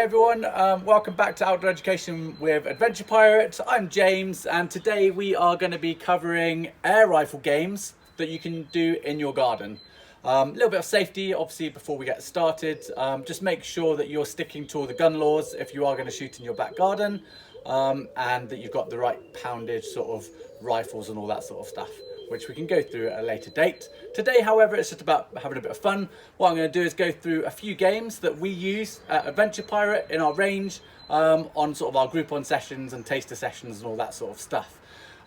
Hi everyone, welcome back to Outdoor Education with Adventure Pirate. I'm James, and today we are going to be covering air rifle games that you can do in your garden. A little bit of safety, obviously, before we get started. Just make sure that you're sticking to all the gun laws if you are going to shoot in your back garden, and that you've got the right poundage sort of rifles and all that sort of stuff, which we can go through at a later date. Today, however, it's just about having a bit of fun. What I'm going to do is go through a few games that we use at Adventure Pirate in our range, on sort of our Groupon sessions and taster sessions and all that sort of stuff.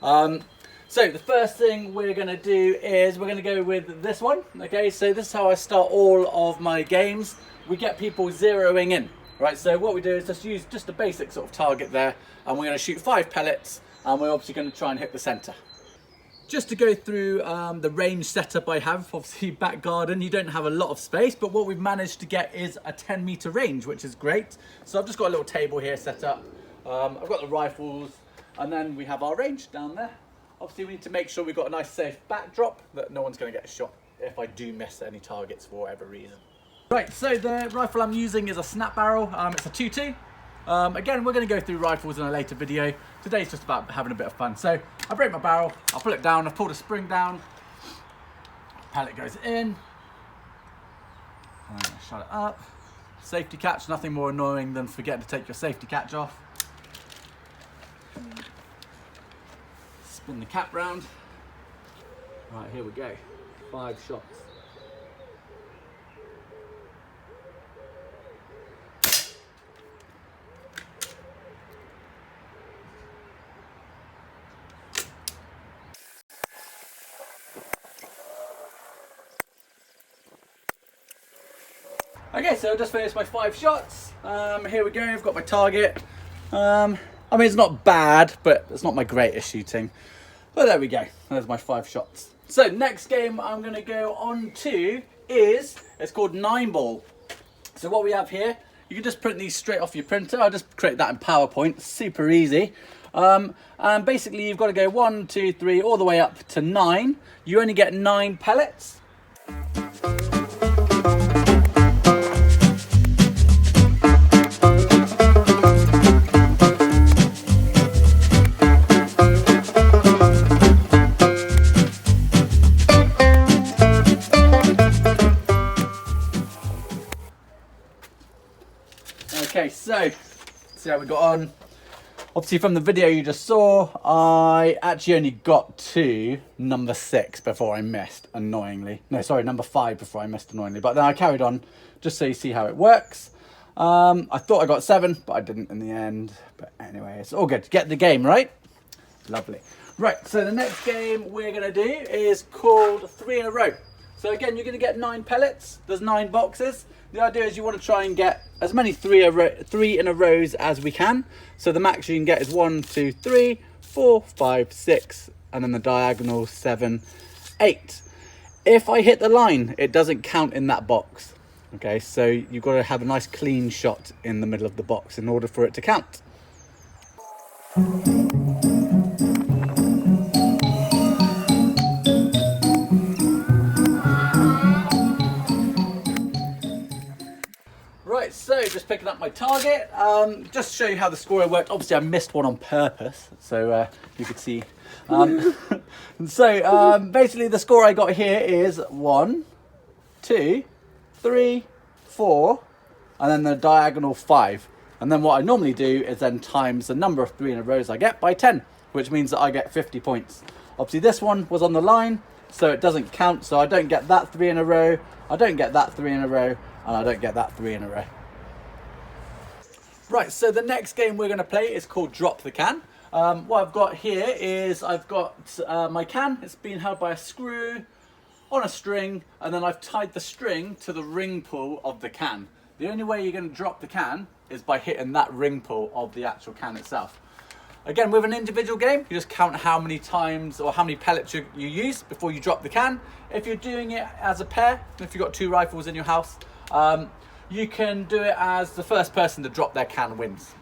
So the first thing we're going to do is we're going to go with this one. Okay, so this is how I start all of my games. We get people zeroing in, right? So what we do is just use just a basic sort of target there, and we're going to shoot 5 pellets, and we're obviously going to try and hit the center. Just to go through the range setup I have, obviously back garden, you don't have a lot of space, but what we've managed to get is a 10-meter range, which is great. So I've just got a little table here set up. I've got the rifles, and then we have our range down there. Obviously we need to make sure we've got a nice safe backdrop, that no one's going to get shot if I do miss any targets for whatever reason. Right, so the rifle I'm using is a snap barrel. It's a 2.2. Again, we're going to go through rifles in a later video. Today's just about having a bit of fun. So I break my barrel, I'll pull it down, I've pulled a spring down, pellet goes in, and shut it up. Safety catch, nothing more annoying than forgetting to take your safety catch off. Spin the cap round. Right, here we go. 5 shots. Okay, so I just finished my 5 shots. Here we go, I've got my target. I mean, it's not bad, but it's not my greatest shooting. But there we go, there's my 5 shots. So next game I'm gonna go on to is, it's called 9-ball. So what we have here, you can just print these straight off your printer. I'll just create that in PowerPoint, super easy. And basically you've got to go 1, 2, 3, all the way up to 9. You only get 9 pellets. Okay, so see how we got on. Obviously from the video you just saw, I actually only got to number 6 before I missed, annoyingly. No, sorry, number 5 before I missed, annoyingly. But then I carried on, just so you see how it works. I thought I got 7, but I didn't in the end. But anyway, it's all good. Get the game, right? Lovely. Right, so the next game we're going to do is called 3 in a row. So again, you're going to get 9 pellets. There's 9 boxes. The idea is you want to try and get as many 3 in a rows as we can. So the max you can get is 1, 2, 3, 4, 5, 6, and then the diagonal 7, 8. If I hit the line, it doesn't count in that box. Okay, so you've got to have a nice clean shot in the middle of the box in order for it to count. Right, so just picking up my target, just to show you how the scoring worked. Obviously I missed one on purpose, so you could see. Basically the score I got here is 1, 2, 3, 4, and then the diagonal 5. And then what I normally do is then times the number of 3 in a rows I get by 10, which means that I get 50 points. Obviously this one was on the line, so it doesn't count, so I don't get that 3 in a row, I don't get that 3 in a row, and I don't get that 3 in a row. Right, so the next game we're going to play is called Drop the Can. What I've got here is I've got my can. It's been held by a screw on a string, and then I've tied the string to the ring pull of the can. The only way you're going to drop the can is by hitting that ring pull of the actual can itself. Again, with an individual game, you just count how many times or how many pellets you use before you drop the can. If you're doing it as a pair, if you've got 2 rifles in your house, you can do it as the first person to drop their can wins.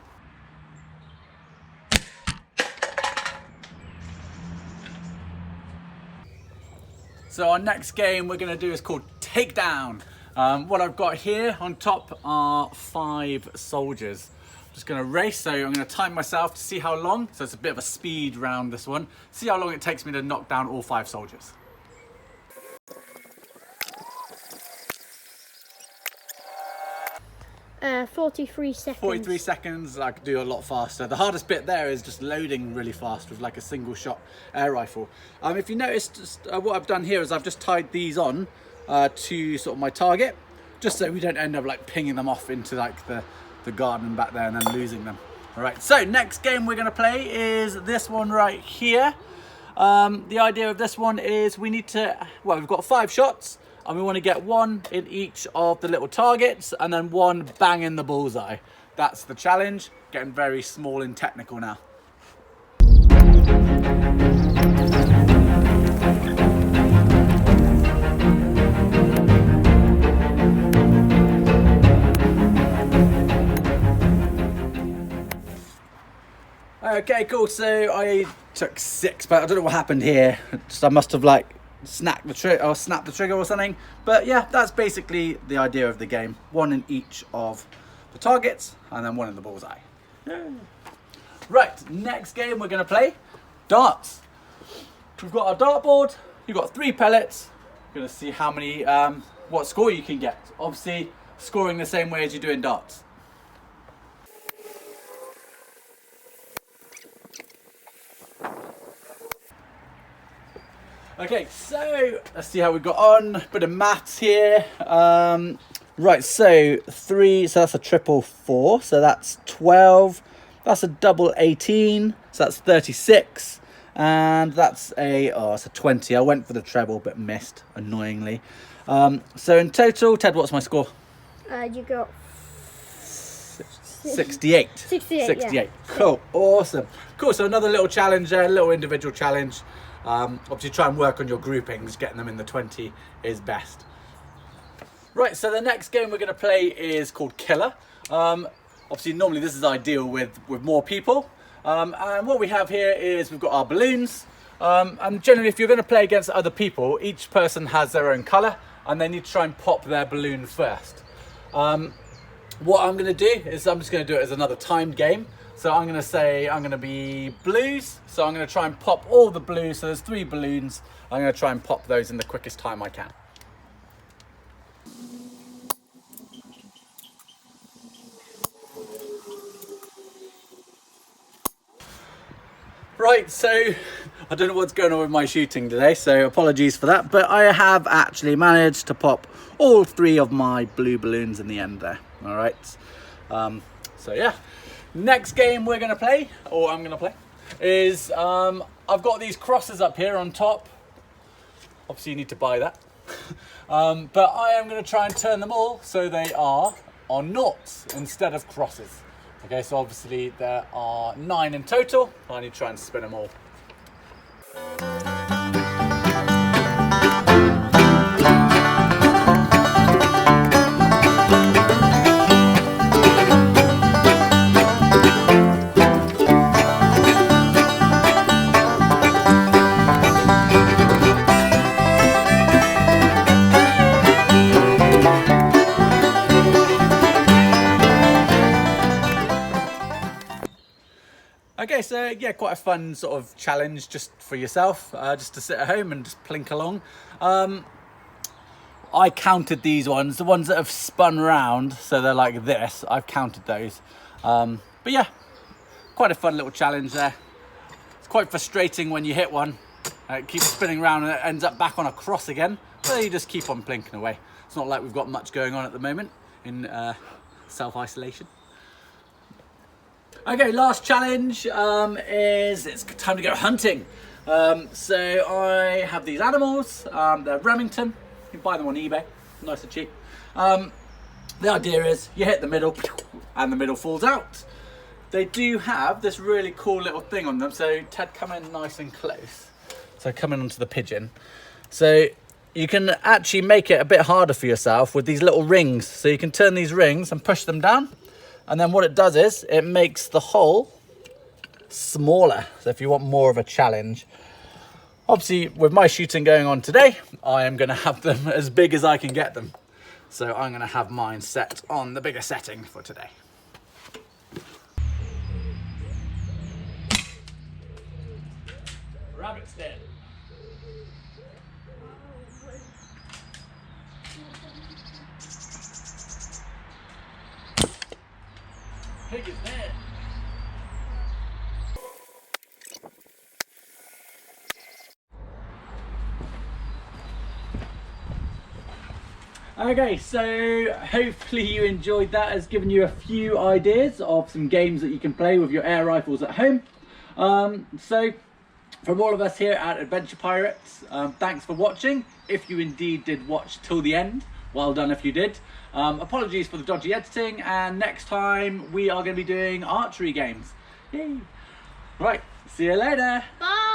So our next game we're going to do is called Takedown. What I've got here on top are 5 soldiers. I'm just gonna race, so I'm gonna time myself to see how long, so it's a bit of a speed round this one, see how long it takes me to knock down all 5 soldiers. 43 seconds. 43 seconds, I could do a lot faster. The hardest bit there is just loading really fast with like a single shot air rifle. If you noticed, what I've done here is I've just tied these on to sort of my target, just so we don't end up like pinging them off into like the garden back there and then losing them. All right, so next game we're gonna play is this one right here. The idea of this one is we need to, well, we've got 5 shots, and we want to get 1 in each of the little targets and then 1 bang in the bullseye. That's the challenge. Getting very small and technical now. Okay, cool. So I took 6, but I don't know what happened here. I must have like snapped the trigger or something. But yeah, that's basically the idea of the game. 1 in each of the targets and then 1 in the bullseye. Yeah. Right, next game we're going to play darts. We've got our dartboard. You've got 3 pellets. We're going to see how many, what score you can get. Obviously, scoring the same way as you do in darts. Okay, so let's see how we got on. Bit of maths here. Right, so 3, so that's a triple 4, so that's 12. That's a double 18, so that's 36. And that's it's a 20. I went for the treble but missed, annoyingly. So in total, Ted, what's my score? You got 68. 68. Yeah. Cool, awesome. Cool, so another little challenge there, a little individual challenge. Obviously try and work on your groupings, getting them in the 20 is best. Right, so the next game we're going to play is called Killer. Obviously normally this is ideal with more people. And what we have here is we've got our balloons. And generally if you're going to play against other people, each person has their own colour and they need to try and pop their balloon first. What I'm going to do is I'm just going to do it as another timed game. So I'm going to say I'm going to be blues. So I'm going to try and pop all the blues. So there's 3 balloons. I'm going to try and pop those in the quickest time I can. Right, so I don't know what's going on with my shooting today, so apologies for that. But I have actually managed to pop all 3 of my blue balloons in the end there. All right. So yeah. Next game we're going to play, or I'm going to play, is I've got these crosses up here on top. Obviously you need to buy that. But I am going to try and turn them all so they are on noughts instead of crosses. Okay, so obviously there are 9 in total. I need to try and spin them all. Okay, so yeah, quite a fun sort of challenge just for yourself, just to sit at home and just plink along. I counted these ones, the ones that have spun round, so they're like this. I've counted those. But yeah, quite a fun little challenge there. It's quite frustrating when you hit one, it keeps spinning around and it ends up back on a cross again. So you just keep on plinking away. It's not like we've got much going on at the moment in self-isolation. Okay, last challenge is it's time to go hunting. So I have these animals, they're Remington, you can buy them on eBay, nice and cheap. The idea is you hit the middle and the middle falls out. They do have this really cool little thing on them, so Ted, come in nice and close. So come in onto the pigeon. So you can actually make it a bit harder for yourself with these little rings. So you can turn these rings and push them down. And then what it does is it makes the hole smaller. So if you want more of a challenge, obviously with my shooting going on today, I am going to have them as big as I can get them. So I'm gonna have mine set on the bigger setting for today. Rabbit's dead. Pig is dead. Okay, so hopefully you enjoyed that. Has given you a few ideas of some games that you can play with your air rifles at home. So from all of us here at Adventure Pirates, thanks for watching. If you indeed did watch till the end, well done if you did. Apologies for the dodgy editing, and next time we are going to be doing archery games. Yay! Right, see you later. Bye.